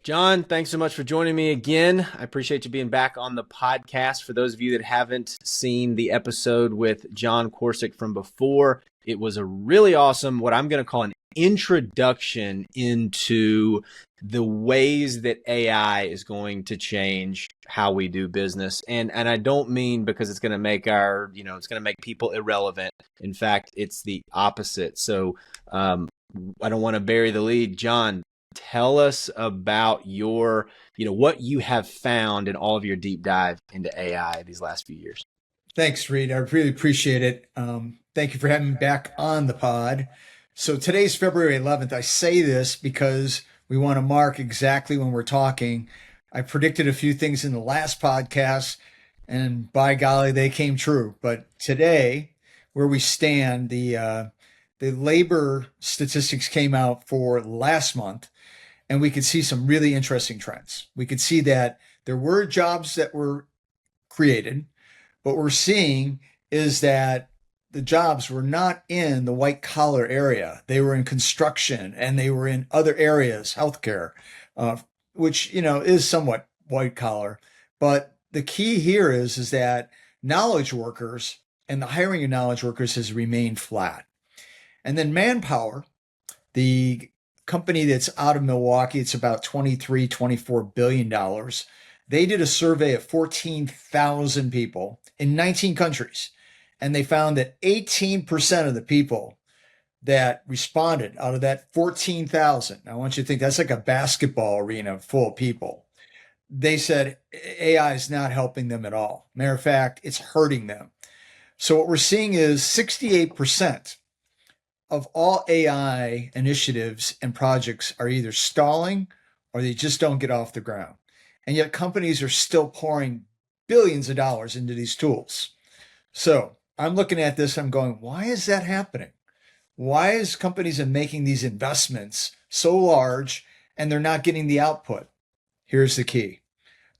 John, thanks so much for joining me again. I appreciate you being back on the podcast. For those of you that haven't seen the episode with John Kwarsick from before, it was a really awesome, what I'm going to call an introduction into the ways that AI is going to change how we do business. And I don't mean because it's going to make it's going to make people irrelevant. In fact, it's the opposite. So I don't want to bury the lead. John, tell us about what you have found in all of your deep dive into AI these last few years. Thanks, Reade. I really appreciate it. Thank you for having me back on the pod. So today's February 11th. I say this because we want to mark exactly when we're talking. I predicted a few things in the last podcast, and by golly, they came true. But today, where we stand, the labor statistics came out for last month, and we could see some really interesting trends. We could see that there were jobs that were created. What we're seeing is that the jobs were not in the white collar area. They were in construction and they were in other areas, healthcare, which, is somewhat white collar. But the key here is that knowledge workers and the hiring of knowledge workers has remained flat. And then Manpower, the company that's out of Milwaukee, it's about $24 billion. They did a survey of 14,000 people in 19 countries, and they found that 18% of the people that responded out of that 14,000, I want you to think that's like a basketball arena full of people. They said AI is not helping them at all. Matter of fact, it's hurting them. So what we're seeing is 68% of all AI initiatives and projects are either stalling or they just don't get off the ground. And yet companies are still pouring billions of dollars into these tools. So I'm looking at this, I'm going, why is that happening? Why is companies are making these investments so large and they're not getting the output? Here's the key.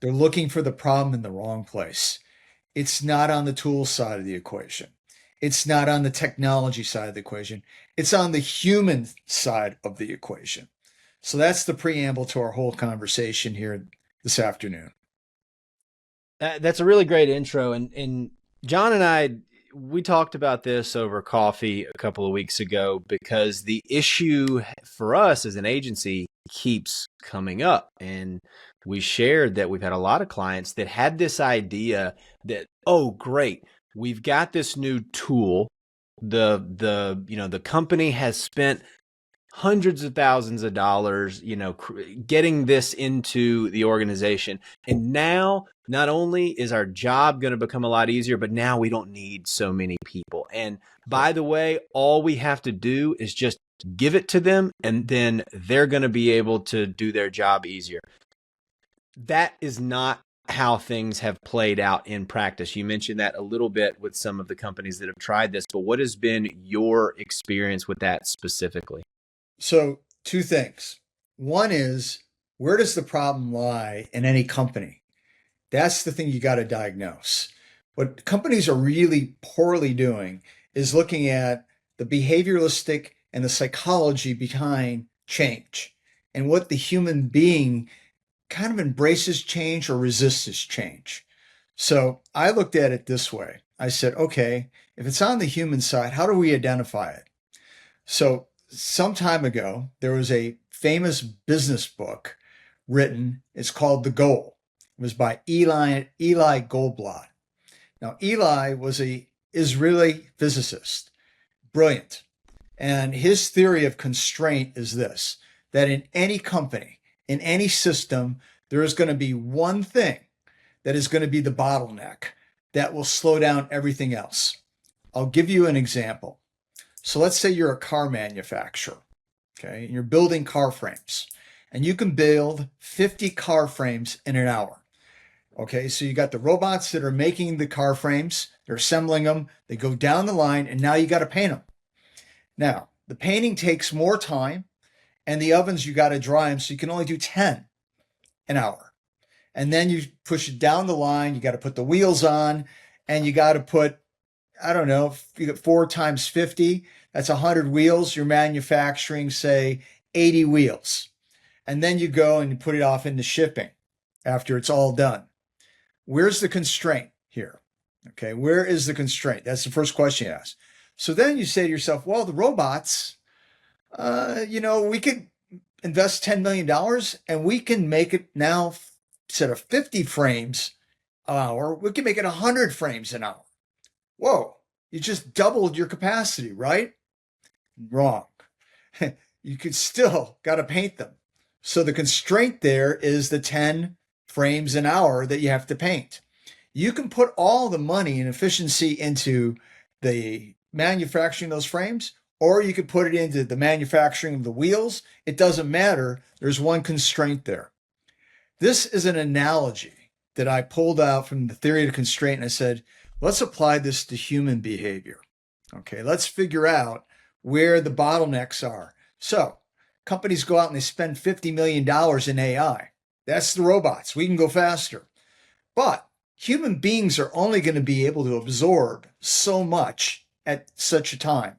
They're looking for the problem in the wrong place. It's not on the tool side of the equation. It's not on the technology side of the equation. It's on the human side of the equation. So that's the preamble to our whole conversation here this afternoon. That's a really great intro. And John and I, we talked about this over coffee a couple of weeks ago because the issue for us as an agency keeps coming up. And we shared that we've had a lot of clients that had this idea that, oh, great, we've got this new tool. The company has spent hundreds of thousands of dollars, getting this into the organization. And now not only is our job going to become a lot easier, but now we don't need so many people. And by the way, all we have to do is just give it to them, and then they're going to be able to do their job easier. That is not how things have played out in practice. You mentioned that a little bit with some of the companies that have tried this, but what has been your experience with that specifically? So two things. One is, where does the problem lie in any company? That's the thing you got to diagnose. What companies are really poorly doing is looking at the behavioralistic and the psychology behind change and what the human being kind of embraces change or resists change. So I looked at it this way. I said, okay, if it's on the human side, how do we identify it? So some time ago, there was a famous business book written. It's called The Goal. It was by Eli Goldblatt. Now, Eli was an Israeli physicist, brilliant. And his theory of constraint is this, that in any company, in any system, there is going to be one thing that is going to be the bottleneck that will slow down everything else. I'll give you an example. So let's say you're a car manufacturer, okay, and you're building car frames, and you can build 50 car frames in an hour. Okay, so you got the robots that are making the car frames, they're assembling them, they go down the line, and now you got to paint them. Now, the painting takes more time, and the ovens, you got to dry them, so you can only do 10 an hour. And then you push it down the line, you got to put the wheels on, and you got to put, I don't know, you get 4 times 50, that's 100 wheels. You're manufacturing, say, 80 wheels. and then you go and you put it off into shipping after it's all done. Where's the constraint here? Okay, where is the constraint? That's the first question you ask. So then you say to yourself, well, the robots, we could invest $10 million and we can make it now, instead of 50 frames an hour, we can make it 100 frames an hour. Whoa, you just doubled your capacity, right? Wrong. You could still got to paint them. So the constraint there is the 10 frames an hour that you have to paint. You can put all the money and efficiency into the manufacturing of those frames, or you could put it into the manufacturing of the wheels. It doesn't matter. There's one constraint there. This is an analogy that I pulled out from the theory of constraint, and I said, let's apply this to human behavior. Okay, let's figure out where the bottlenecks are. So companies go out and they spend $50 million in AI. That's the robots. We can go faster. But human beings are only going to be able to absorb so much at such a time.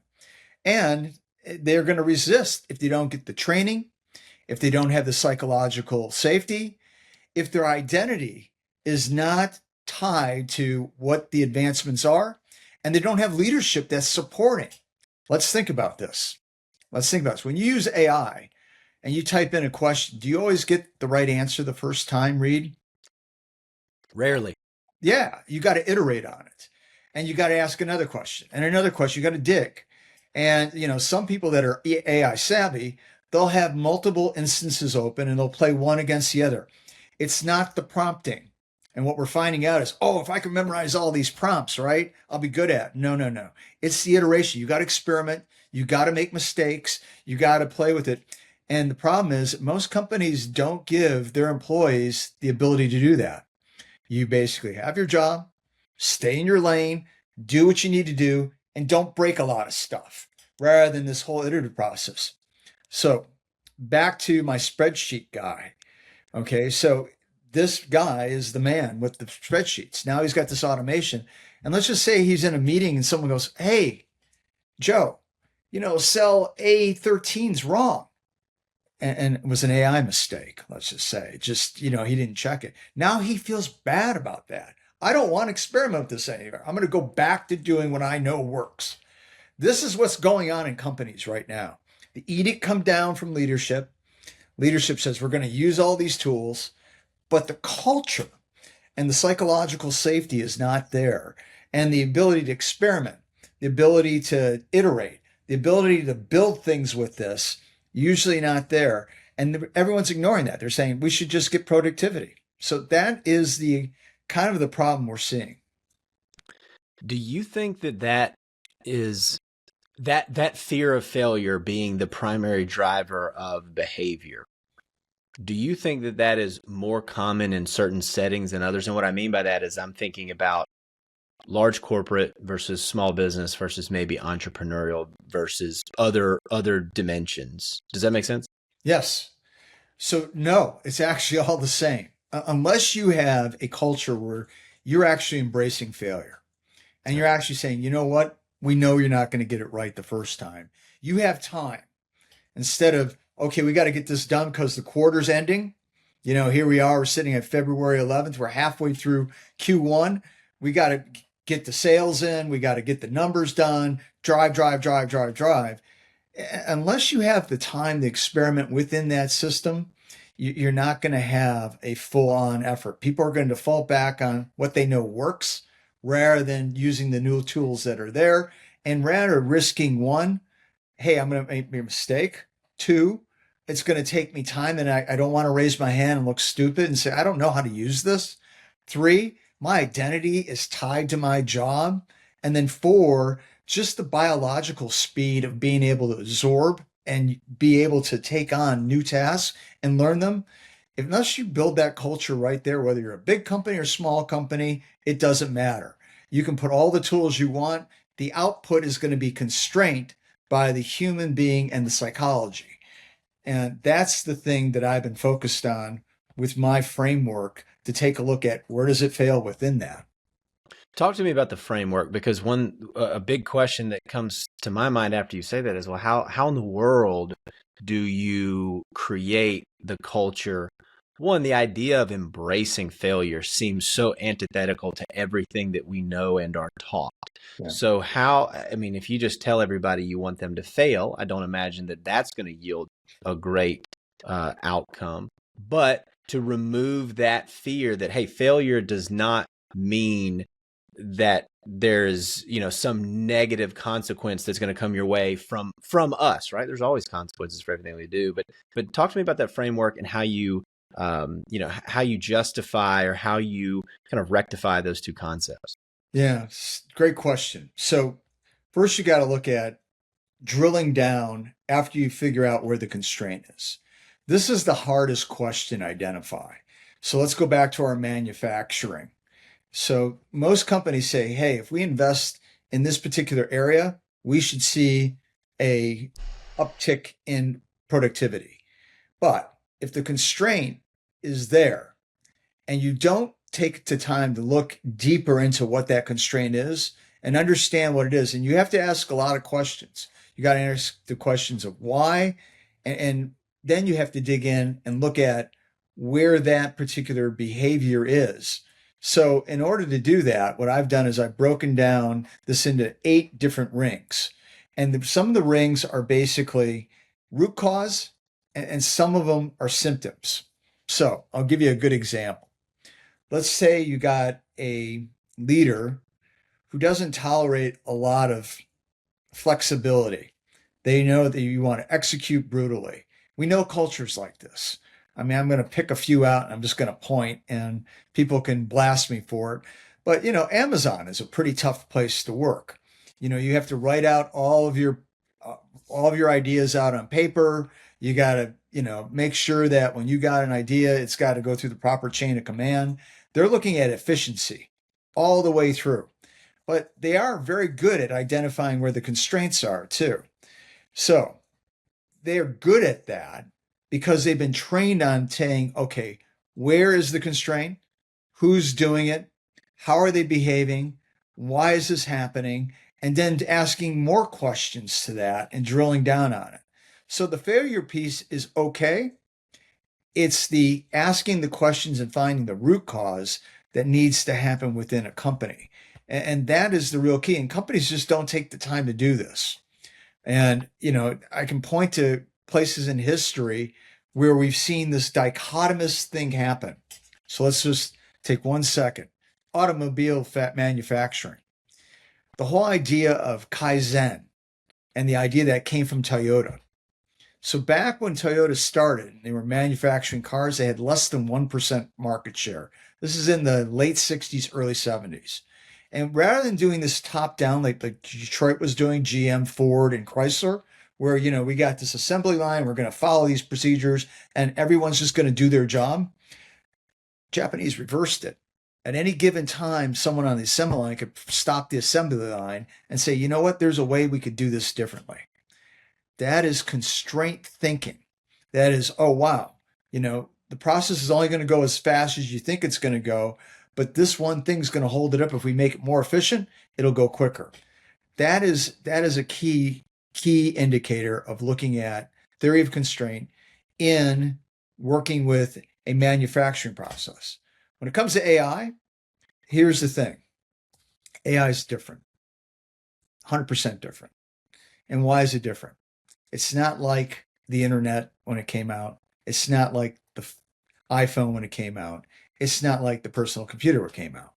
And they're going to resist if they don't get the training, if they don't have the psychological safety, if their identity is not tied to what the advancements are, and they don't have leadership that's supporting. Let's think about this. When you use AI and you type in a question, do you always get the right answer the first time, Reade? Rarely. Yeah, you got to iterate on it. And you got to ask another question and another question. You got to dig. And, some people that are AI savvy, they'll have multiple instances open and they'll play one against the other. It's not the prompting. And what we're finding out is, if I can memorize all these prompts, right, I'll be good at it. No. It's the iteration. You got to experiment. You got to make mistakes. You got to play with it. And the problem is most companies don't give their employees the ability to do that. You basically have your job, stay in your lane, do what you need to do, and don't break a lot of stuff rather than this whole iterative process. So back to my spreadsheet guy. Okay, so this guy is the man with the spreadsheets. Now he's got this automation. And let's just say he's in a meeting and someone goes, hey, Joe, cell A13's wrong. And it was an AI mistake, let's just say. He didn't check it. Now he feels bad about that. I don't want to experiment with this anymore. I'm going to go back to doing what I know works. This is what's going on in companies right now. The edict come down from leadership. Leadership says we're going to use all these tools, but the culture and the psychological safety is not there. And the ability to experiment, the ability to iterate, the ability to build things with this, usually not there. And everyone's ignoring that. They're saying we should just get productivity. So that is the kind of the problem we're seeing. Do you think that is that fear of failure being the primary driver of behavior? Do you think that is more common in certain settings than others? And what I mean by that is I'm thinking about large corporate versus small business versus maybe entrepreneurial versus other dimensions. Does that make sense? Yes. So no, it's actually all the same. Unless you have a culture where you're actually embracing failure and you're actually saying, you know what? We know you're not going to get it right the first time. You have time. Instead of, okay, we got to get this done because the quarter's ending. Here we are, we're sitting at February 11th. We're halfway through Q1. We got to get the sales in. We got to get the numbers done. Drive. Unless you have the time to experiment within that system, you're not going to have a full-on effort. People are going to fall back on what they know works rather than using the new tools that are there, and rather risking one, hey, I'm going to make a mistake. Two, it's going to take me time and I don't want to raise my hand and look stupid and say, I don't know how to use this. Three, my identity is tied to my job. And then four, just the biological speed of being able to absorb and be able to take on new tasks and learn them. Unless you build that culture right there, whether you're a big company or small company, it doesn't matter. You can put all the tools you want. The output is going to be constrained by the human being and the psychology. And that's the thing that I've been focused on with my framework to take a look at where does it fail within that. Talk to me about the framework, because a big question that comes to my mind after you say that is, well, how in the world do you create the culture? One, the idea of embracing failure seems so antithetical to everything that we know and are taught. Yeah. So I mean, if you just tell everybody you want them to fail, I don't imagine that that's going to yield a great outcome. But to remove that fear that, hey, failure does not mean that there's, some negative consequence that's going to come your way from us, right? There's always consequences for everything we do, but talk to me about that framework and how you how you justify or how you kind of rectify those two concepts. Yeah, great question. So first you got to look at drilling down after you figure out where the constraint is. This is the hardest question to identify. So let's go back to our manufacturing. So most companies say, hey, if we invest in this particular area, we should see a uptick in productivity. But if the constraint is there and you don't take the time to look deeper into what that constraint is and understand what it is, and you have to ask a lot of questions. You got to ask the questions of why, and then you have to dig in and look at where that particular behavior is. So in order to do that, what I've done is I've broken down this into 8 different rings. And some of the rings are basically root cause, and some of them are symptoms. So I'll give you a good example. Let's say you got a leader who doesn't tolerate a lot of flexibility. They know that you want to execute brutally. We know cultures like this. I mean, I'm going to pick a few out and I'm just going to point, and people can blast me for it. But, Amazon is a pretty tough place to work. You have to write out all of your ideas out on paper. You got to, make sure that when you got an idea, it's got to go through the proper chain of command. They're looking at efficiency all the way through, but they are very good at identifying where the constraints are too. So they're good at that because they've been trained on saying, okay, where is the constraint? Who's doing it? How are they behaving? Why is this happening? And then asking more questions to that and drilling down on it. So the failure piece is okay. It's the asking the questions and finding the root cause that needs to happen within a company. And that is the real key. And companies just don't take the time to do this. And, I can point to places in history where we've seen this dichotomous thing happen. So let's just take 1 second. Automobile manufacturing. The whole idea of Kaizen and the idea that came from Toyota. So back when Toyota started, they were manufacturing cars, they had less than 1% market share. This is in the late 60s, early 70s. And rather than doing this top down, like Detroit was doing, GM, Ford, and Chrysler, where, we got this assembly line, we're going to follow these procedures, and everyone's just going to do their job, Japanese reversed it. At any given time, someone on the assembly line could stop the assembly line and say, you know what, there's a way we could do this differently. That is constraint thinking. That is, oh, wow, the process is only going to go as fast as you think it's going to go, but this one thing's going to hold it up. If we make it more efficient, it'll go quicker. That is a key indicator of looking at theory of constraint in working with a manufacturing process. When it comes to AI, here's the thing. AI is different, 100% different. And why is it different? It's not like the internet when it came out. It's not like the iPhone when it came out. It's not like the personal computer when it came out.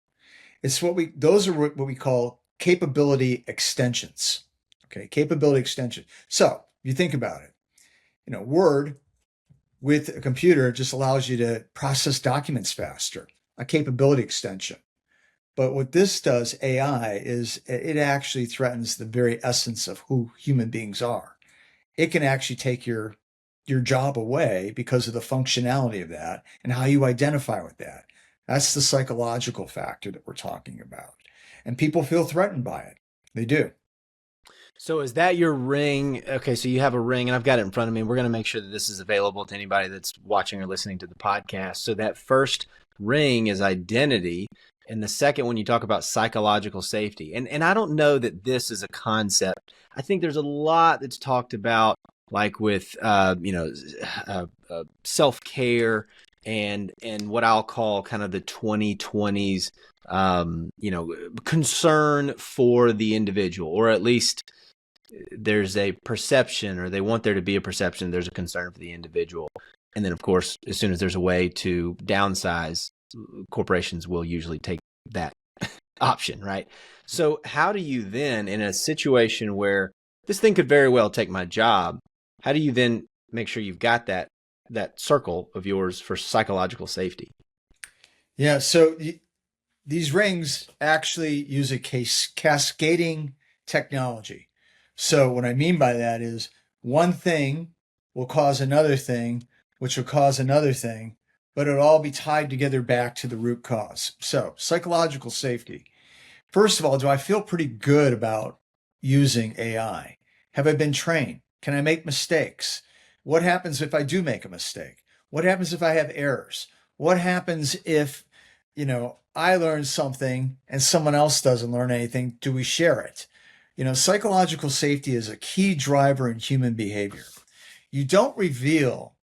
Those are what we call capability extensions. Okay, capability extension. So you think about it. Word with a computer just allows you to process documents faster, a capability extension. But what this does, AI, is it actually threatens the very essence of who human beings are. It can actually take your job away because of the functionality of that and how you identify with that. That's the psychological factor that we're talking about. And people feel threatened by it. They do. So is that your ring? Okay, so you have a ring, and I've got it in front of me. We're going to make sure that this is available to anybody that's watching or listening to the podcast. So that first ring is identity. And the second one, you talk about psychological safety. And I don't know that this is a concept. I think there's a lot that's talked about, like with self care and what I'll call kind of the 2020s, concern for the individual, or at least there's a perception, or they want there to be a perception. There's a concern for the individual. And then, of course, as soon as there's a way to downsize, corporations will usually take that option, right? So how do you then, in a situation where this thing could very well take my job, how do you then make sure you've got that circle of yours for psychological safety? Yeah. So these rings actually use a cascading technology. So what I mean by that is one thing will cause another thing, which will cause another thing, but it'll all be tied together back to the root cause. So psychological safety. First of all, do I feel pretty good about using AI? Have I been trained? Can I make mistakes? What happens if I do make a mistake? What happens if I have errors? What happens if, I learn something and someone else doesn't learn anything? Do we share it? Psychological safety is a key driver in human behavior. You don't reveal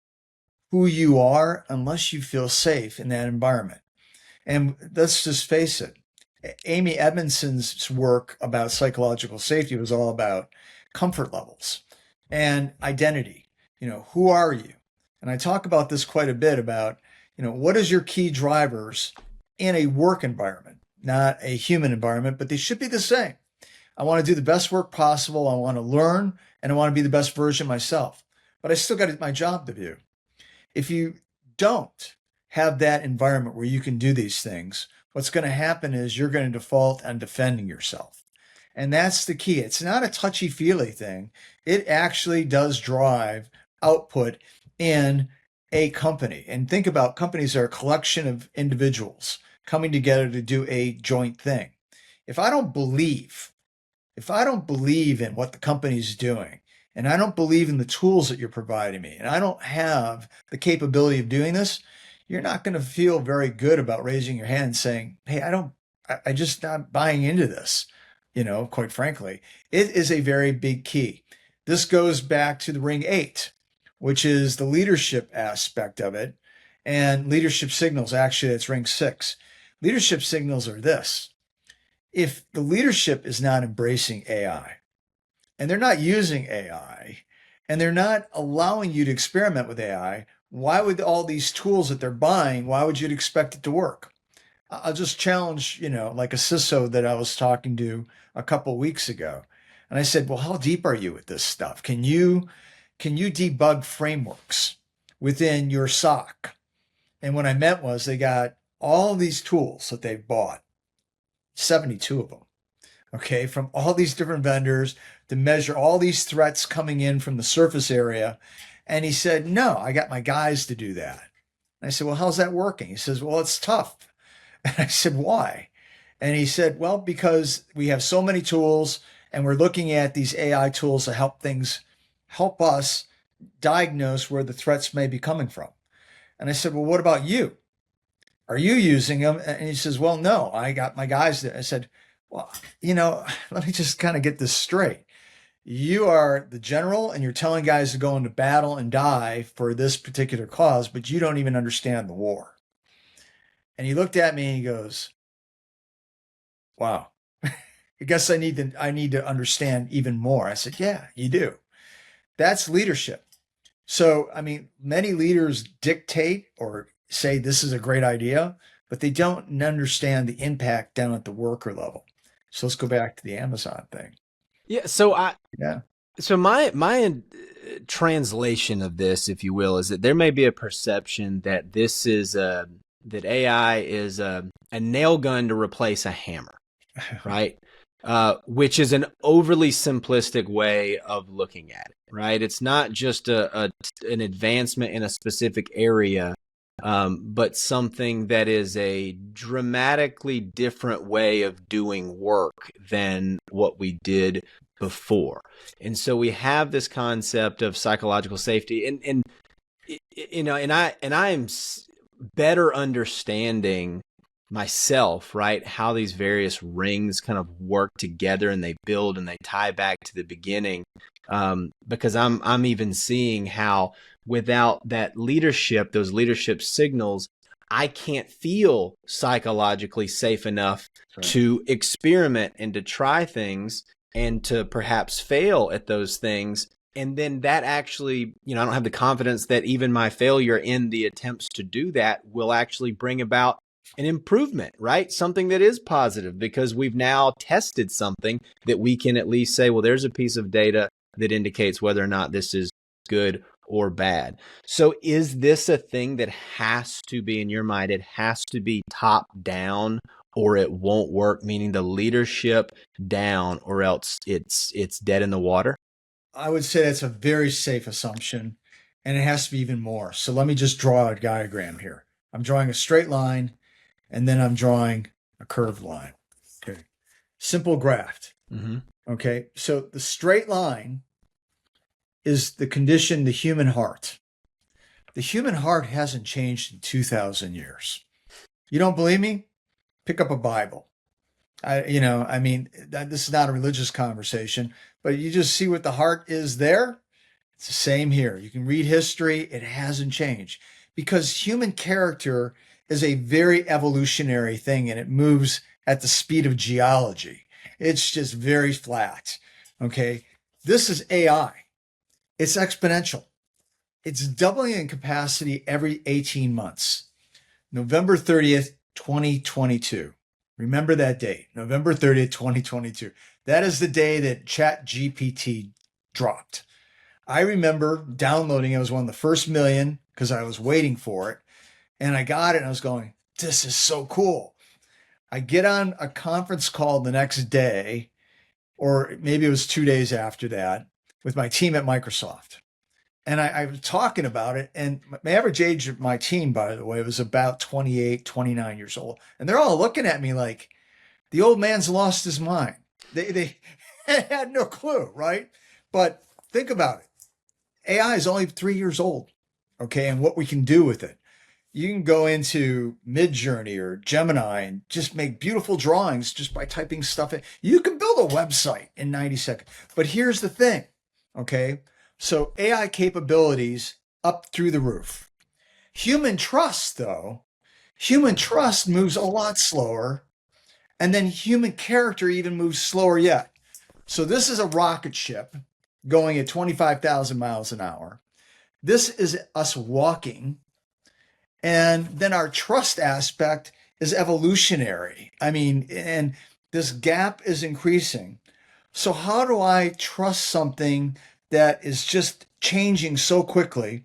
who you are unless you feel safe in that environment. And let's just face it, Amy Edmondson's work about psychological safety was all about comfort levels and identity. Who are you? And I talk about this quite a bit about, what is your key drivers in a work environment, not a human environment, but they should be the same. I want to do the best work possible. I want to learn, and I want to be the best version of myself. But I still got my job to do. If you don't have that environment where you can do these things, what's going to happen is you're going to default on defending yourself. And that's the key. It's not a touchy-feely thing. It actually does drive output in a company. And think about companies are a collection of individuals coming together to do a joint thing. If I don't believe in what the company's doing, and I don't believe in the tools that you're providing me, and I don't have the capability of doing this, you're not going to feel very good about raising your hand and saying, hey, I just not buying into this. Quite frankly, it is a very big key. This goes back to the ring 8, which is the leadership aspect of it. And leadership signals, actually, it's ring 6. Leadership signals are this. If the leadership is not embracing AI, and they're not using AI, and they're not allowing you to experiment with AI, why would all these tools that they're buying, why would you expect it to work? I'll just challenge, like a CISO that I was talking to a couple of weeks ago. And I said, well, how deep are you with this stuff? Can you debug frameworks within your SOC? And what I meant was they got all these tools that they've bought, 72 of them, okay, from all these different vendors to measure all these threats coming in from the surface area. And he said, no, I got my guys to do that. And I said, well, how's that working? He says, well, it's tough. And I said, why? And he said, well, because we have so many tools and we're looking at these AI tools to help us diagnose where the threats may be coming from. And I said, well, what about you? Are you using them? And he says, well, no, I got my guys there. I said, well, let me just kind of get this straight. You are the general and you're telling guys to go into battle and die for this particular cause, but you don't even understand the war. And he looked at me and he goes, wow, I guess I need to understand even more. I said, yeah, you do. That's leadership. So, many leaders dictate or say this is a great idea, but they don't understand the impact down at the worker level. So let's go back to the Amazon thing. Yeah. Yeah. So my translation of this, if you will, is that there may be a perception that that AI is a nail gun to replace a hammer, right? Which is an overly simplistic way of looking at it, right? It's not just an advancement in a specific area, but something that is a dramatically different way of doing work than what we did before. And so we have this concept of psychological safety, and I am better understanding myself, right? How these various rings kind of work together and they build and they tie back to the beginning. Because I'm even seeing how without that leadership, those leadership signals, I can't feel psychologically safe enough to experiment and to try things and to perhaps fail at those things. And then that actually, I don't have the confidence that even my failure in the attempts to do that will actually bring about an improvement, right? Something that is positive because we've now tested something that we can at least say, well, there's a piece of data that indicates whether or not this is good or bad. So is this a thing that has to be, in your mind, it has to be top down or it won't work, meaning the leadership down or else it's dead in the water? I would say that's a very safe assumption, and it has to be even more. So let me just draw a diagram here. I'm drawing a straight line, and then I'm drawing a curved line. Okay. Simple graph. Mm-hmm. Okay. So the straight line is the condition, the human heart. The human heart hasn't changed in 2,000 years. You don't believe me? Pick up a Bible. This is not a religious conversation, but you just see what the heart is there. It's the same here. You can read history. It hasn't changed because human character is a very evolutionary thing and it moves at the speed of geology. It's just very flat. Okay. This is AI. It's exponential. It's doubling in capacity every 18 months. November 30th, 2022. Remember that date, November 30th, 2022. That is the day that ChatGPT dropped. I remember downloading it. It was one of the first million because I was waiting for it. And I got it and I was going, this is so cool. I get on a conference call the next day, or maybe it was 2 days after that, with my team at Microsoft. And I was talking about it. And my average age of my team, by the way, was about 28, 29 years old. And they're all looking at me like, the old man's lost his mind. They had no clue, right? But think about it. AI is only 3 years old, okay? And what we can do with it. You can go into Midjourney or Gemini and just make beautiful drawings just by typing stuff in. You can build a website in 90 seconds. But here's the thing, okay? So AI capabilities up through the roof. Human trust, though, human trust moves a lot slower. And then human character even moves slower yet. So this is a rocket ship going at 25,000 miles an hour. This is us walking. And then our trust aspect is evolutionary. And this gap is increasing. So how do I trust something that is just changing so quickly?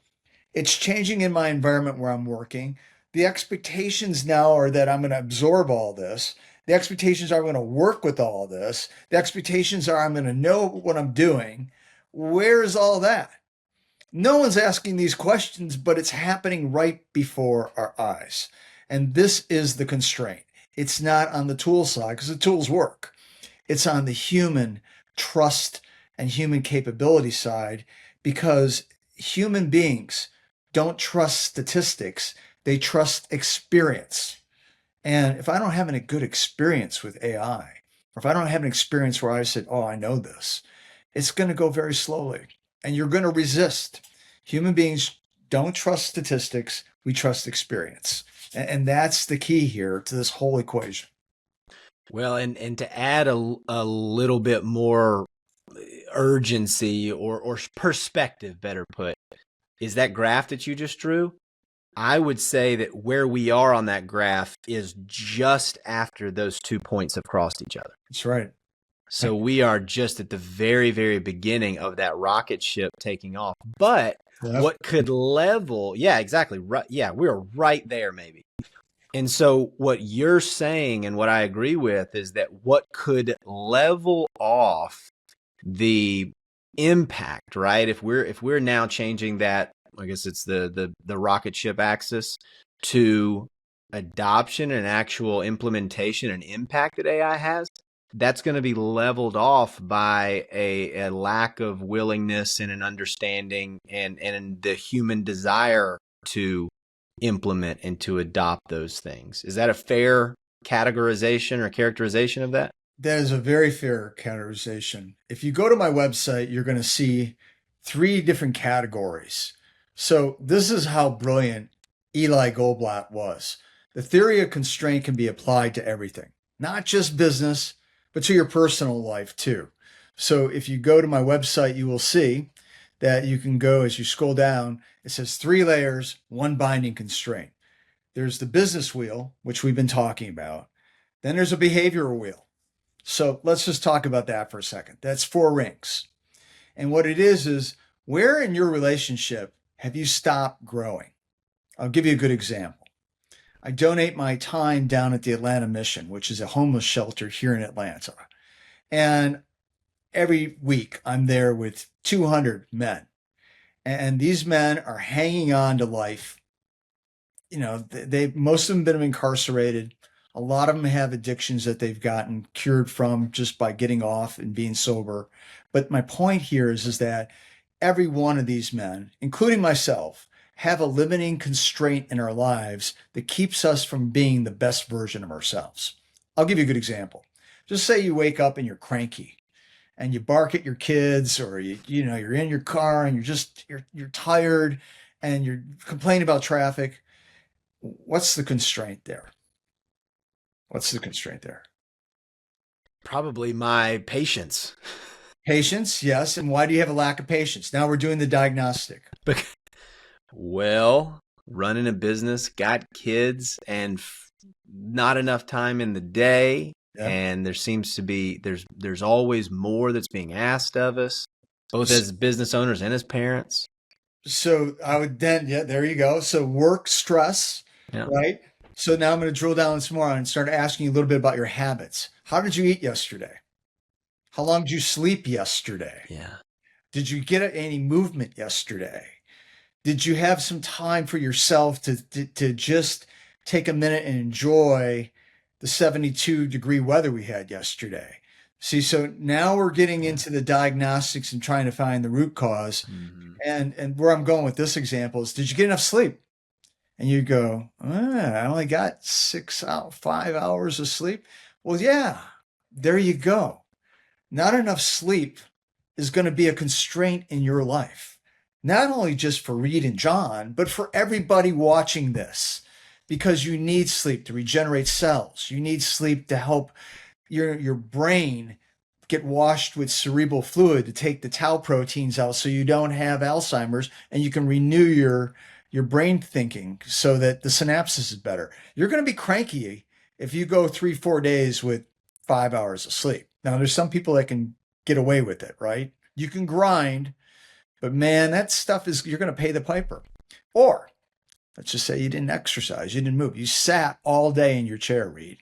It's changing in my environment where I'm working. The expectations now are that I'm going to absorb all this. The expectations are I'm going to work with all this. The expectations are I'm going to know what I'm doing. Where's all that? No one's asking these questions, but it's happening right before our eyes. And this is the constraint. It's not on the tool side because the tools work. It's on the human trust and human capability side because human beings don't trust statistics. They trust experience. And if I don't have a good experience with AI, or if I don't have an experience where I said, oh, I know this, it's going to go very slowly and you're going to resist. Human beings don't trust statistics. We trust experience. And that's the key here to this whole equation. Well, and to add a little bit more urgency or perspective, better put, is that graph that you just drew. I would say that where we are on that graph is just after those 2 points have crossed each other. That's right. So we are just at the very, very beginning of that rocket ship taking off. But what could level? Yeah, exactly. Right. Yeah, we're right there maybe. And so what you're saying and what I agree with is that what could level off the impact, right? If we're now changing that, I guess it's the rocket ship axis to adoption and actual implementation and impact that AI has, that's going to be leveled off by a lack of willingness and an understanding and the human desire to implement and to adopt those things. Is that a fair categorization or characterization of that? That is a very fair categorization. If you go to my website, you're going to see three different categories. So this is how brilliant Eli Goldblatt was. The theory of constraint can be applied to everything, not just business, but to your personal life too. So if you go to my website, you will see that you can go, as you scroll down, it says 3 layers, 1 binding constraint. There's the business wheel, which we've been talking about. Then there's a behavioral wheel. So let's just talk about that for a second. That's 4 rings. And what it is where in your relationship have you stopped growing? I'll give you a good example. I donate my time down at the Atlanta Mission, which is a homeless shelter here in Atlanta. And every week I'm there with 200 men. And these men are hanging on to life. You know, they most of them have been incarcerated. A lot of them have addictions that they've gotten cured from just by getting off and being sober. But my point here is that every one of these men, including myself, have a limiting constraint in our lives that keeps us from being the best version of ourselves. I'll give you a good example. Just say you wake up and you're cranky and you bark at your kids, or you're in your car and you're tired and you're complaining about traffic. What's the constraint there? What's the constraint there? Probably my patience. Patience, yes. And why do you have a lack of patience? Now we're doing the diagnostic. Well, running a business, got kids, and not enough time in the day. Yeah. And there seems to be there's always more that's being asked of us, both as business owners and as parents. So I would then, yeah, there you go. So work stress, yeah. Right? So now I'm going to drill down some more and start asking you a little bit about your habits. How did you eat yesterday? How long did you sleep yesterday? Yeah. Did you get any movement yesterday? Did you have some time for yourself to just take a minute and enjoy the 72-degree weather we had yesterday? See, so now we're getting into the diagnostics and trying to find the root cause. Mm-hmm. And where I'm going with this example is, did you get enough sleep? And you go, I only got 5 hours of sleep. Well, yeah, there you go. Not enough sleep is going to be a constraint in your life. Not only just for Reade and John, but for everybody watching this, because you need sleep to regenerate cells. You need sleep to help your brain get washed with cerebral fluid to take the tau proteins out so you don't have Alzheimer's, and you can renew your brain thinking so that the synapses is better. You're going to be cranky if you go 3-4 days with 5 hours of sleep. Now, there's some people that can get away with it, right? You can grind, but man, that stuff you're going to pay the piper. Or let's just say you didn't exercise, you didn't move. You sat all day in your chair, Reade.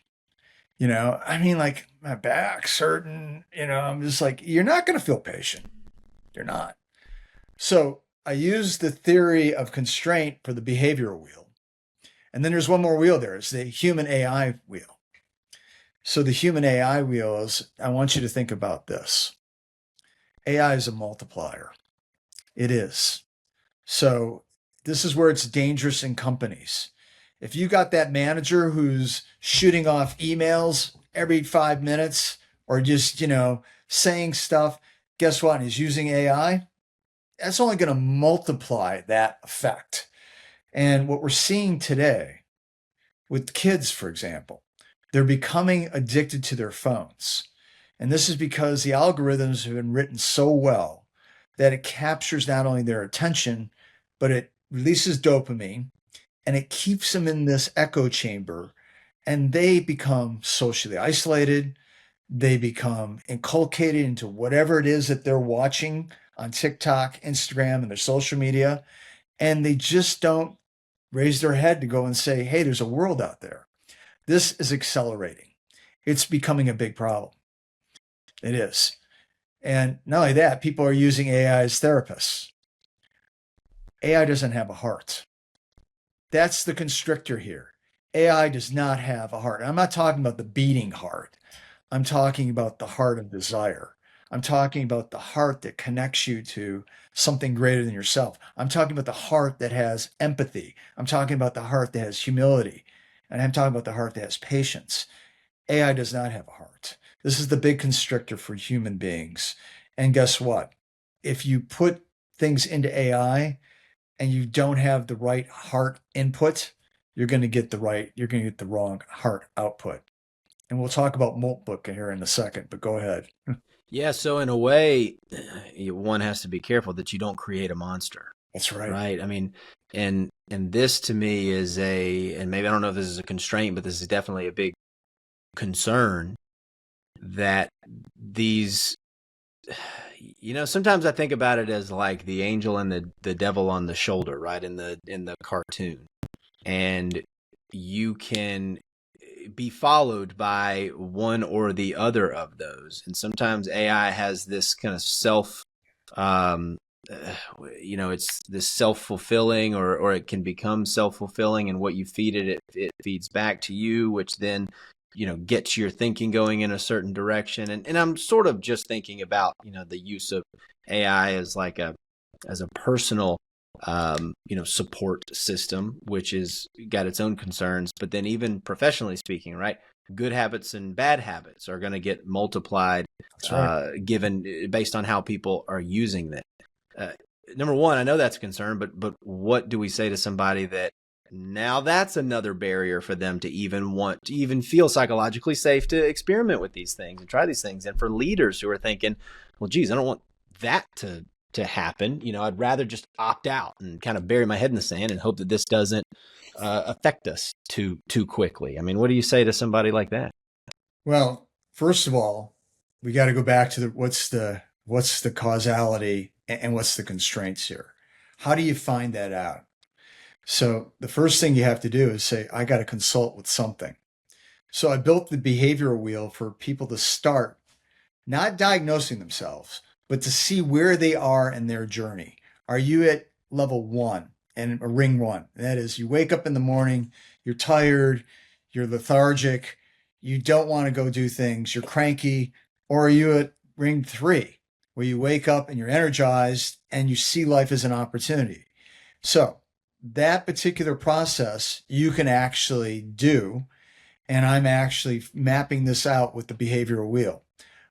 I mean, like, my back's hurting, I'm just like, you're not going to feel patient. You're not. So I use the theory of constraint for the behavioral wheel. And then there's one more wheel there. It's the human AI wheel. So the human AI wheel is, I want you to think about this. AI is a multiplier. It is. So this is where it's dangerous in companies. If you got that manager who's shooting off emails every 5 minutes or just, saying stuff, guess what? He's using AI. That's only going to multiply that effect. And what we're seeing today with kids, for example, they're becoming addicted to their phones. And this is because the algorithms have been written so well that it captures not only their attention, but it releases dopamine and it keeps them in this echo chamber, and they become socially isolated. They become inculcated into whatever it is that they're watching on TikTok, Instagram, and their social media. And they just don't raise their head to go and say, hey, there's a world out there. This is accelerating. It's becoming a big problem. It is. And not only that, people are using AI as therapists. AI doesn't have a heart. That's the constrictor here. AI does not have a heart. I'm not talking about the beating heart. I'm talking about the heart of desire. I'm talking about the heart that connects you to something greater than yourself. I'm talking about the heart that has empathy. I'm talking about the heart that has humility. And I'm talking about the heart that has patience. AI does not have a heart. This is the big constrictor for human beings. And guess what? If you put things into AI and you don't have the right heart input, you're going to get the wrong heart output. And we'll talk about Moltbook here in a second, but go ahead. Yeah, so in a way, one has to be careful that you don't create a monster, That's right. right? I mean, and this to me is and maybe I don't know if this is a constraint, but this is definitely a big concern that these, sometimes I think about it as like the angel and the devil on the shoulder, right? In the cartoon. And you can be followed by one or the other of those. And sometimes AI has this kind of um, uh, it's this self-fulfilling, or it can become self-fulfilling, and what you feed it feeds back to you, which then, gets your thinking going in a certain direction. And I'm sort of just thinking about, the use of AI as a personal support system, which is got its own concerns. But then even professionally speaking, right, good habits and bad habits are going to get multiplied, That's right. given based on how people are using them. Uh, Number one, I know that's a concern, but what do we say to somebody that now that's another barrier for them to even want to even feel psychologically safe to experiment with these things and try these things? And for leaders who are thinking, well, geez, I don't want that to happen. I'd rather just opt out and kind of bury my head in the sand and hope that this doesn't affect us too quickly. I mean, what do you say to somebody like that? Well, first of all, we got to go back to what's the causality and what's the constraints here. How do you find that out? So the first thing you have to do is say, I got to consult with something. So I built the behavioral wheel for people to start not diagnosing themselves, but to see where they are in their journey. Are you at level one and ring one? That is, you wake up in the morning, you're tired, you're lethargic, you don't want to go do things, you're cranky, or are you at ring three, where you wake up and you're energized and you see life as an opportunity? So that particular process you can actually do. And I'm actually mapping this out with the behavioral wheel.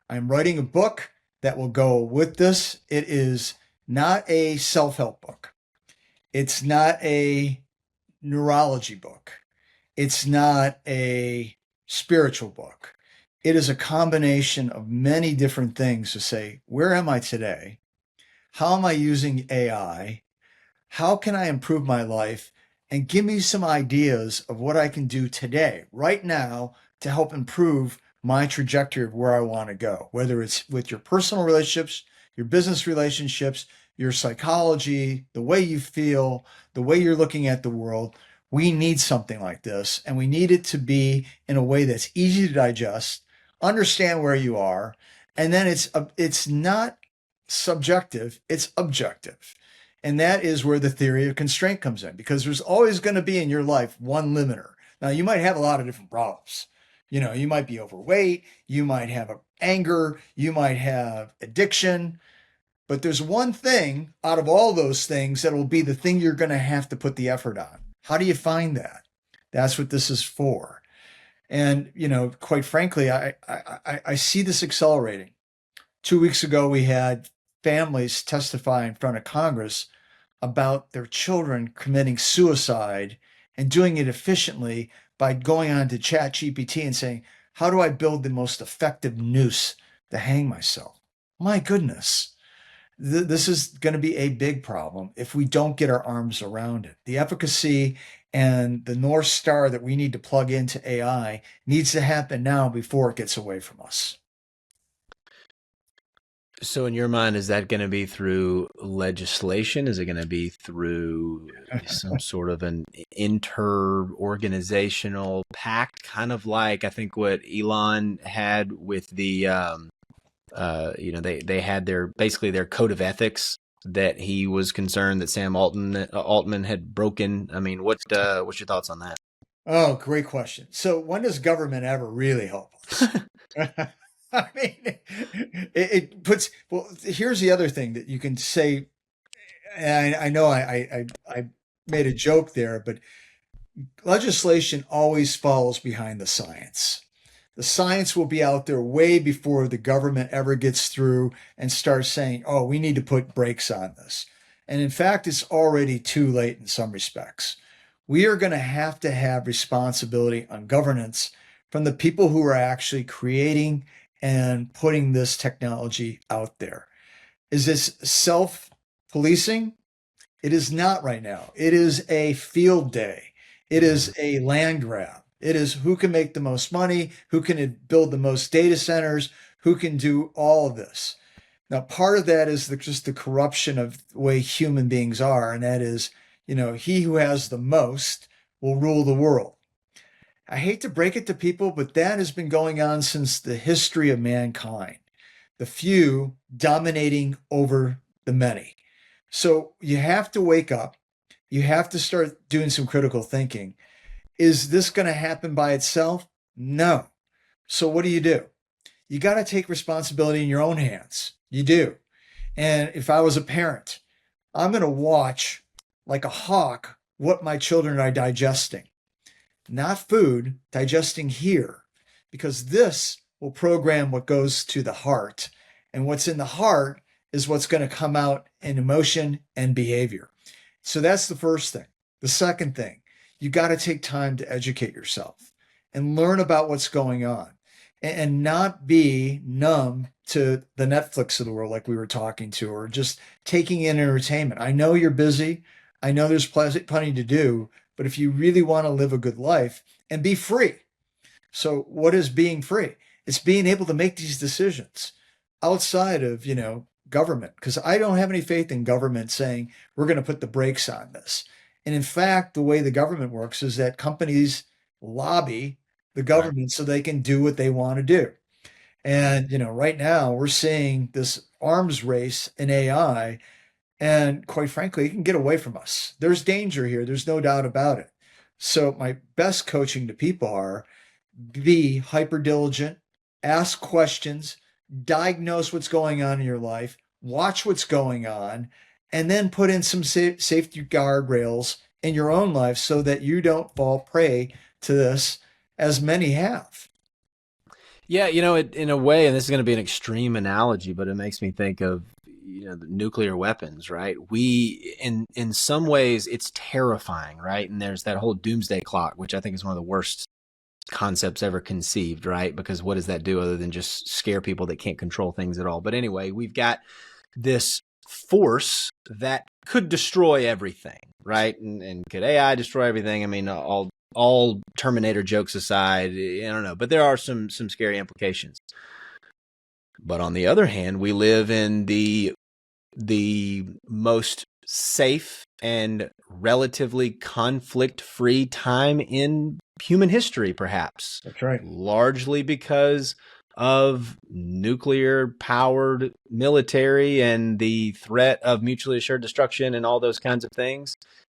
I'm writing a book that will go with this. It is not a self-help book. It's not a neurology book. It's not a spiritual book. It is a combination of many different things to say, where am I today? How am I using AI? How can I improve my life? And give me some ideas of what I can do today, right now, to help improve my trajectory of where I want to go, whether it's with your personal relationships, your business relationships, your psychology, the way you feel, the way you're looking at the world. We need something like this, and we need it to be in a way that's easy to digest, understand where you are, and then it's not subjective, it's objective. And that is where the theory of constraint comes in, because there's always going to be in your life one limiter. Now, you might have a lot of different problems. You might be overweight, you might have anger, you might have addiction, but there's one thing out of all those things that will be the thing you're going to have to put the effort on. How do you find that? That's what this is for. And, quite frankly, I see this accelerating. 2 weeks ago, we had families testify in front of Congress about their children committing suicide and doing it efficiently by going on to ChatGPT and saying, how do I build the most effective noose to hang myself? My goodness. This is going to be a big problem if we don't get our arms around it. The efficacy and the North Star that we need to plug into AI needs to happen now before it gets away from us. So, in your mind, is that going to be through legislation? Is it going to be through some sort of an inter-organizational pact, kind of like I think what Elon had with they had their code of ethics that he was concerned that Sam Altman had broken. I mean, what's your thoughts on that? Oh, great question. So when does government ever really help us? I mean, it puts, well, here's the other thing that you can say. And I know I made a joke there, but legislation always follows behind the science. The science will be out there way before the government ever gets through and starts saying, oh, we need to put brakes on this. And in fact, it's already too late in some respects. We are going to have responsibility on governance from the people who are actually creating and putting this technology out there. Is this self policing? It is not right now. It is a field day. It is a land grab. It is who can make the most money, who can build the most data centers, who can do all of this. Now, part of that is just the corruption of the way human beings are, and that is, he who has the most will rule the world. I hate to break it to people, but that has been going on since the history of mankind. The few dominating over the many. So you have to wake up. You have to start doing some critical thinking. Is this going to happen by itself? No. So what do? You got to take responsibility in your own hands. You do. And if I was a parent, I'm going to watch like a hawk what my children are digesting. Not food, digesting here, because this will program what goes to the heart. And what's in the heart is what's going to come out in emotion and behavior. So that's the first thing. The second thing, you got to take time to educate yourself and learn about what's going on and not be numb to the Netflix of the world like we were talking to, or just taking in entertainment. I know you're busy. I know there's plenty to do, but if you really want to live a good life and be free. So what is being free? It's being able to make these decisions outside of, government, because I don't have any faith in government saying we're going to put the brakes on this. And in fact, the way the government works is that companies lobby the government so they can do what they want to do. And, right now we're seeing this arms race in AI, and quite frankly, it can get away from us. There's danger here. There's no doubt about it. So my best coaching to people are be hyper diligent, ask questions, diagnose what's going on in your life, watch what's going on, and then put in some safety guardrails in your own life so that you don't fall prey to this as many have. Yeah, in a way, and this is going to be an extreme analogy, but it makes me think of the nuclear weapons, right? We in some ways it's terrifying, right? And there's that whole doomsday clock, which I think is one of the worst concepts ever conceived, right? Because what does that do other than just scare people that can't control things at all? But anyway, we've got this force that could destroy everything, right? And could AI destroy everything? I mean, all Terminator jokes aside, I don't know, but there are some scary implications. But on the other hand, we live in the most safe and relatively conflict-free time in human history, perhaps. That's right. Largely because of nuclear-powered military and the threat of mutually assured destruction and all those kinds of things.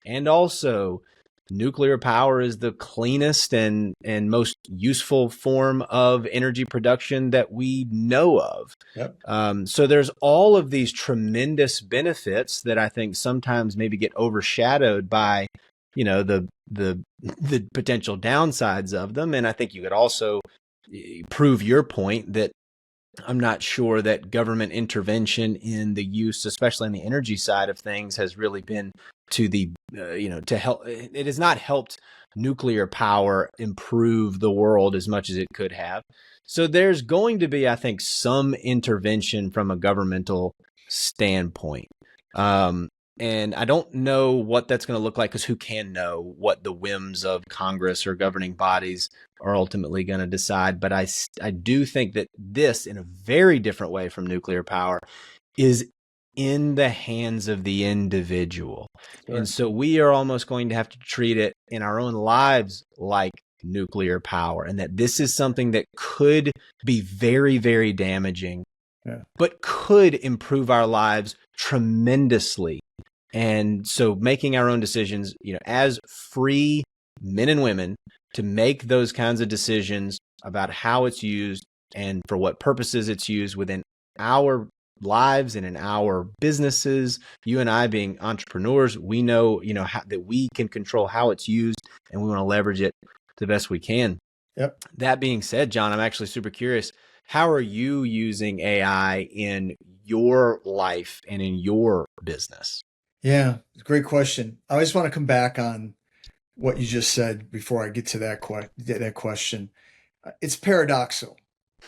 And also, nuclear power is the cleanest and most useful form of energy production that we know of. Yep. So there's all of these tremendous benefits that I think sometimes maybe get overshadowed by, the potential downsides of them. And I think you could also prove your point that I'm not sure that government intervention in the use, especially in the energy side of things, has really been to the, to help. It has not helped nuclear power improve the world as much as it could have. So there's going to be, I think, some intervention from a governmental standpoint. And I don't know what that's going to look like, because who can know what the whims of Congress or governing bodies are ultimately going to decide. But I do think that this, in a very different way from nuclear power, is in the hands of the individual. Sure. And so we are almost going to have to treat it in our own lives like nuclear power, and that this is something that could be very, very damaging, but could improve our lives tremendously. And so making our own decisions, as free men and women, to make those kinds of decisions about how it's used and for what purposes it's used within our lives and in our businesses. You and I being entrepreneurs, we know, that we can control how it's used, and we want to leverage it the best we can. Yep. That being said, John, I'm actually super curious. How are you using AI in your life and in your business? Yeah, great question. I always want to come back on what you just said before I get to that question. It's paradoxical.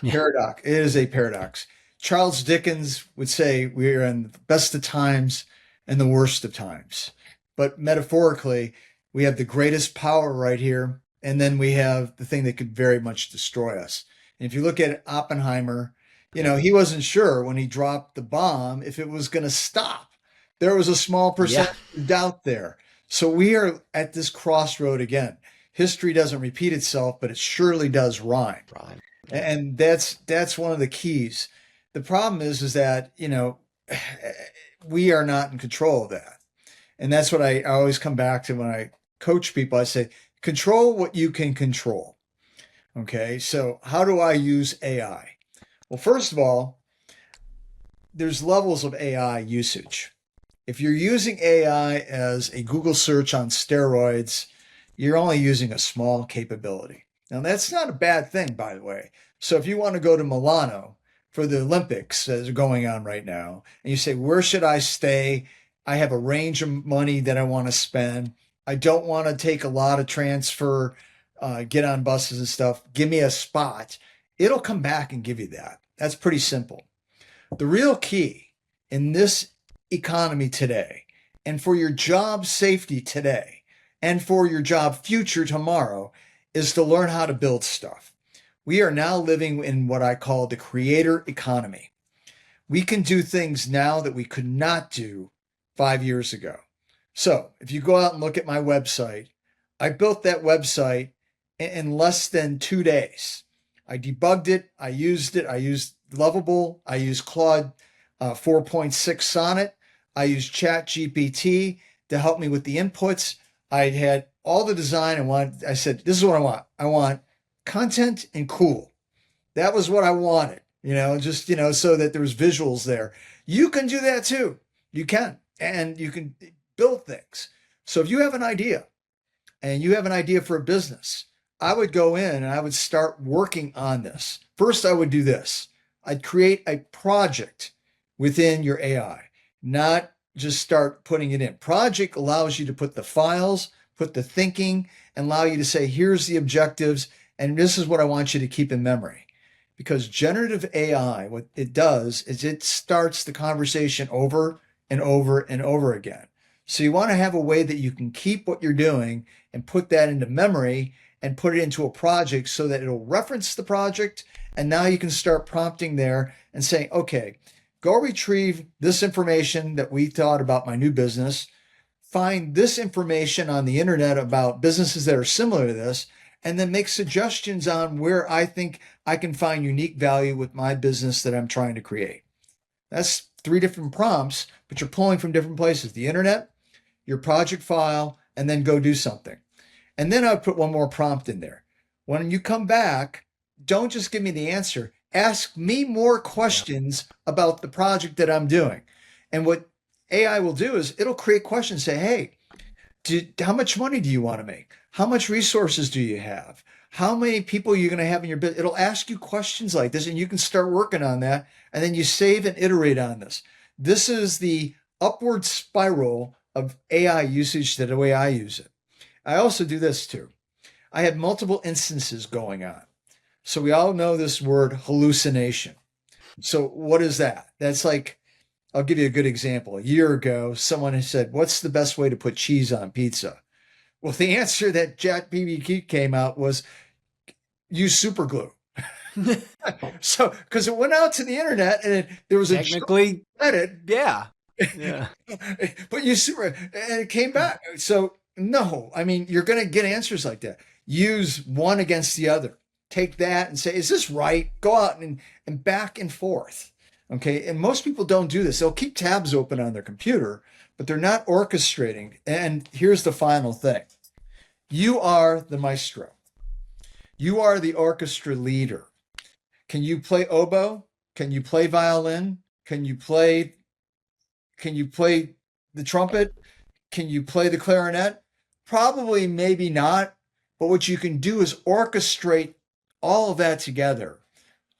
Yeah. Paradox. It is a paradox. Charles Dickens would say we are in the best of times and the worst of times. But metaphorically, we have the greatest power right here, and then we have the thing that could very much destroy us. And if you look at Oppenheimer, he wasn't sure when he dropped the bomb if it was going to stop. There was a small Yeah. percent of doubt there. So we are at this crossroad again. History doesn't repeat itself, but it surely does rhyme. Right. And that's one of the keys. The problem is that, we are not in control of that. And that's what I always come back to when I coach people. I say, control what you can control. Okay. So how do I use AI? Well, first of all, there's levels of AI usage. If you're using AI as a Google search on steroids, you're only using a small capability. Now, that's not a bad thing, by the way. So if you want to go to Milano for the Olympics that are going on right now, and you say, where should I stay? I have a range of money that I want to spend. I don't want to take a lot of transfer, get on buses and stuff. Give me a spot. It'll come back and give you that. That's pretty simple. The real key in this economy today, and for your job safety today, and for your job future tomorrow, is to learn how to build stuff. We are now living in what I call the creator economy. We can do things now that we could not do 5 years ago. So if you go out and look at my website, I built that website in less than 2 days. I debugged it. I used Lovable. I used Claude 4.6 Sonnet. I used Chat GPT to help me with the inputs. I had all the design I said, this is what I want. I want content and cool. That was what I wanted, so that there's visuals there. You can do that too. You can, and you can build things. So if you have an idea and you have an idea for a business, I would go in and I would start working on this. First, I would do this. I'd create a project within your AI, not just start putting it in. Project allows you to put the files, put the thinking, and allow you to say, here's the objectives, and this is what I want you to keep in memory. Because generative AI, what it does is it starts the conversation over and over and over again. So you want to have a way that you can keep what you're doing and put that into memory and put it into a project so that it'll reference the project. And now you can start prompting there and saying, okay, go retrieve this information that we thought about my new business, find this information on the internet about businesses that are similar to this, and then make suggestions on where I think I can find unique value with my business that I'm trying to create. That's 3 different prompts, but you're pulling from different places: the internet, your project file, and then go do something. And then I would put one more prompt in there. When you come back, don't just give me the answer. Ask me more questions about the project that I'm doing. And what AI will do is it'll create questions, say, hey, how much money do you want to make? How much resources do you have? How many people are you going to have in your business? It'll ask you questions like this, and you can start working on that. And then you save and iterate on this. This is the upward spiral of AI usage, the way I use it. I also do this too. I had multiple instances going on. So we all know this word hallucination. So what is that? That's like, I'll give you a good example. A year ago, someone had said, what's the best way to put cheese on pizza? Well, the answer that ChatGPT came out was use super glue. So, because it went out to the internet and there was technically edit. Yeah. But you super, and it came back. So no, I mean, you're going to get answers like that. Use one against the other. Take that and say, is this right? Go out and back and forth. Okay. And most people don't do this. They'll keep tabs open on their computer, but they're not orchestrating. And here's the final thing. You are the maestro. You are the orchestra leader. Can you play oboe? Can you play violin? Can you play can you play the trumpet? Can you play the clarinet? Probably, maybe not. But what you can do is orchestrate all of that together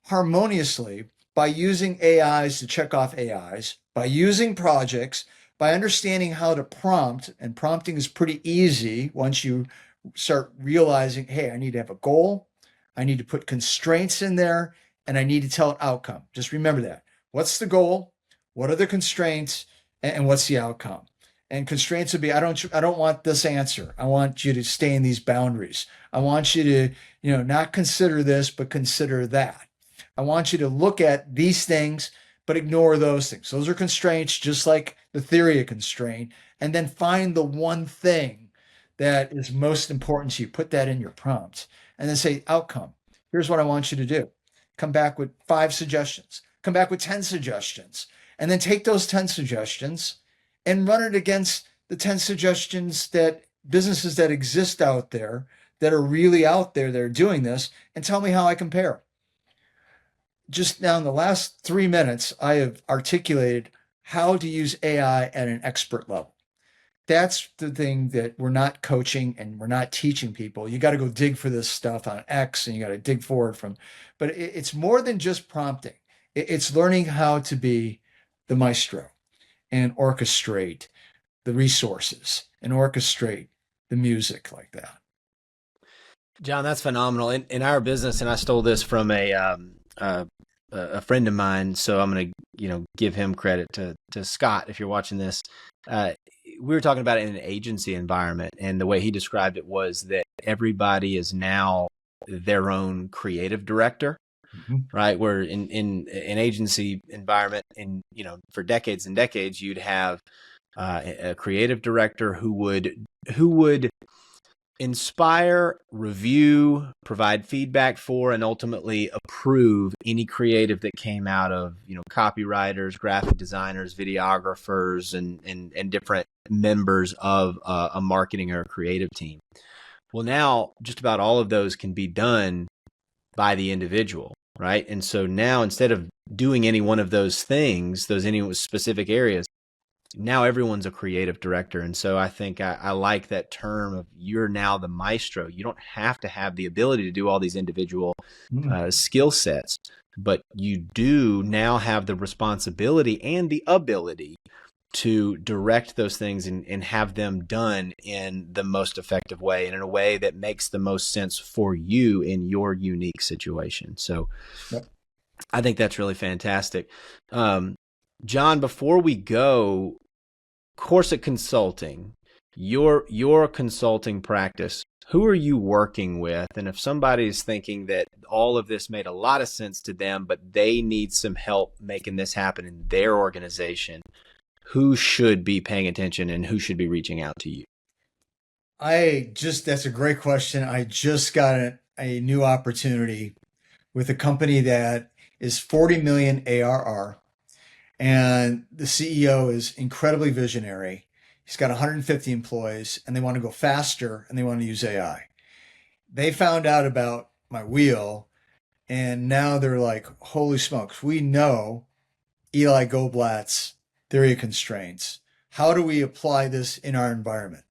harmoniously by using AIs to check off AIs, by using projects, by understanding how to prompt. And prompting is pretty easy once you start realizing, hey, I need to have a goal, I need to put constraints in there, and I need to tell an outcome. Just remember that. What's the goal? What are the constraints? And what's the outcome? And constraints would be, I don't want this answer. I want you to stay in these boundaries. I want you to, not consider this, but consider that. I want you to look at these things, but ignore those things. Those are constraints, just like the theory of constraint. And then find the one thing that is most important to you. Put that in your prompt. And then say, outcome. Here's what I want you to do. Come back with 5 suggestions. Come back with 10 suggestions. And then take those 10 suggestions and run it against the 10 suggestions that businesses that exist out there, that are really out there, that are doing this, and tell me how I compare. Just now in the last 3 minutes, I have articulated how to use AI at an expert level. That's the thing that we're not coaching and we're not teaching people. You got to go dig for this stuff on X and you got to dig for it but it's more than just prompting. It's learning how to be the maestro and orchestrate the resources and orchestrate the music like that. John, that's phenomenal. In our business, and I stole this from a friend of mine, so I'm going to give him credit to Scott. If you're watching this, we were talking about it in an agency environment, and the way he described it was that everybody is now their own creative director. Mm-hmm. Right? Where in an agency environment, for decades and decades, you'd have a creative director who would inspire, review, provide feedback for, and ultimately approve any creative that came out of, copywriters, graphic designers, videographers, and different members of a marketing or a creative team. Well, now just about all of those can be done by the individual, right? And so now, instead of doing any one of those things, any specific areas, now everyone's a creative director. And so I think I like that term of, you're now the maestro. You don't have to have the ability to do all these individual skill sets, but you do now have the responsibility and the ability to direct those things and have them done in the most effective way and in a way that makes the most sense for you in your unique situation. So yep. I think that's really fantastic. John, before we go, Kwarsick Consulting, your consulting practice, who are you working with? And if somebody's thinking that all of this made a lot of sense to them, but they need some help making this happen in their organization, who should be paying attention and who should be reaching out to you? That's a great question. I just got a new opportunity with a company that is 40 million ARR. And the CEO is incredibly visionary. He's got 150 employees and they want to go faster and they want to use AI. They found out about my wheel and now they're like, holy smokes, we know Eli Goblat's theory of constraints. How do we apply this in our environment?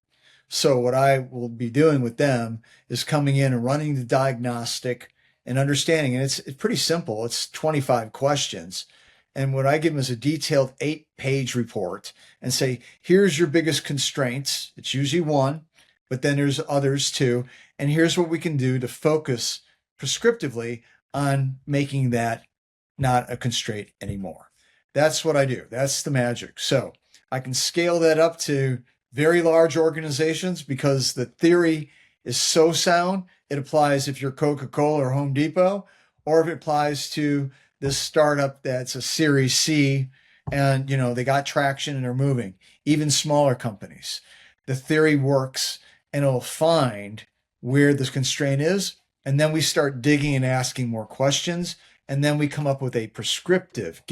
So what I will be doing with them is coming in and running the diagnostic and understanding. And it's pretty simple. It's 25 questions. And what I give them is a detailed 8-page report and say, here's your biggest constraints. It's usually one, but then there's others too. And here's what we can do to focus prescriptively on making that not a constraint anymore. That's what I do. That's the magic. So I can scale that up to very large organizations because the theory is so sound. It applies if you're Coca-Cola or Home Depot, or if it applies to this startup that's a Series C and, they got traction and they're moving. Even smaller companies. The theory works and it'll find where this constraint is. And then we start digging and asking more questions. And then we come up with a prescriptive,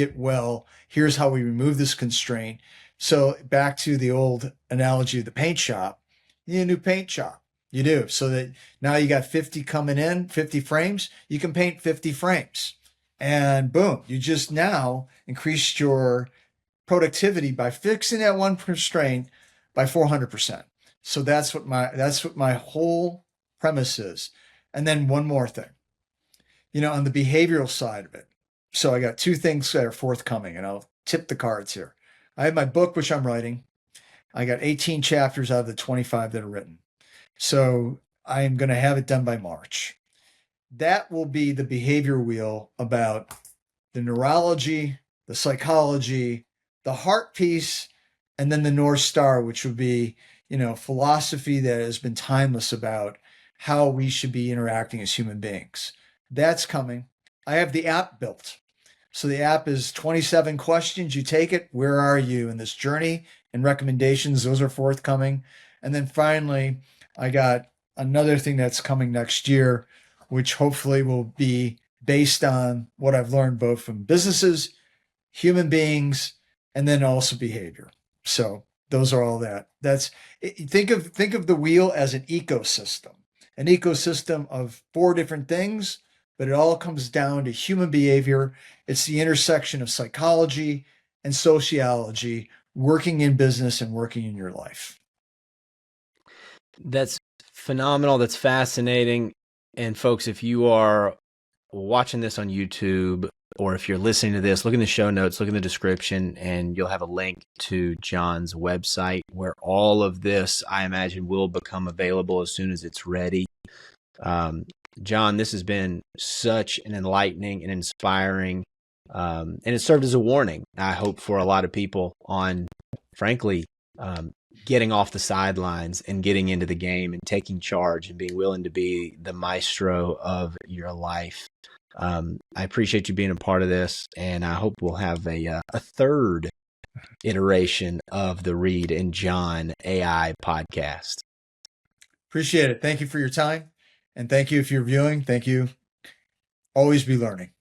here's how we remove this constraint. So back to the old analogy of the paint shop, you need a new paint shop. You do. So that now you got 50 coming in, 50 frames, you can paint 50 frames. And boom, you just now increased your productivity by fixing that one constraint by 400%. So that's what my whole premise is. And then one more thing, on the behavioral side of it. So I got two things that are forthcoming, and I'll tip the cards here. I have my book, which I'm writing. I got 18 chapters out of the 25 that are written. So I am going to have it done by March. That will be the behavior wheel about the neurology, the psychology, the heart piece, and then the North Star, which would be, philosophy that has been timeless about how we should be interacting as human beings. That's coming. I have the app built. So the app is 27 questions. You take it. Where are you in this journey? And recommendations, those are forthcoming. And then finally, I got another thing that's coming next year, which hopefully will be based on what I've learned both from businesses, human beings, and then also behavior. So those are all that. Think of the wheel as an ecosystem of four different things, but it all comes down to human behavior. It's the intersection of psychology and sociology working in business and working in your life. That's phenomenal. That's fascinating. And folks, if you are watching this on YouTube, or if you're listening to this, look in the show notes, look in the description, and you'll have a link to John's website where all of this, I imagine, will become available as soon as it's ready. John, this has been such an enlightening and inspiring, and it served as a warning, I hope, for a lot of people on, frankly, getting off the sidelines and getting into the game and taking charge and being willing to be the maestro of your life. I appreciate you being a part of this, and I hope we'll have a third iteration of the Reade and John AI podcast. Appreciate it. Thank you for your time. And thank you if you're viewing. Thank you. Always be learning.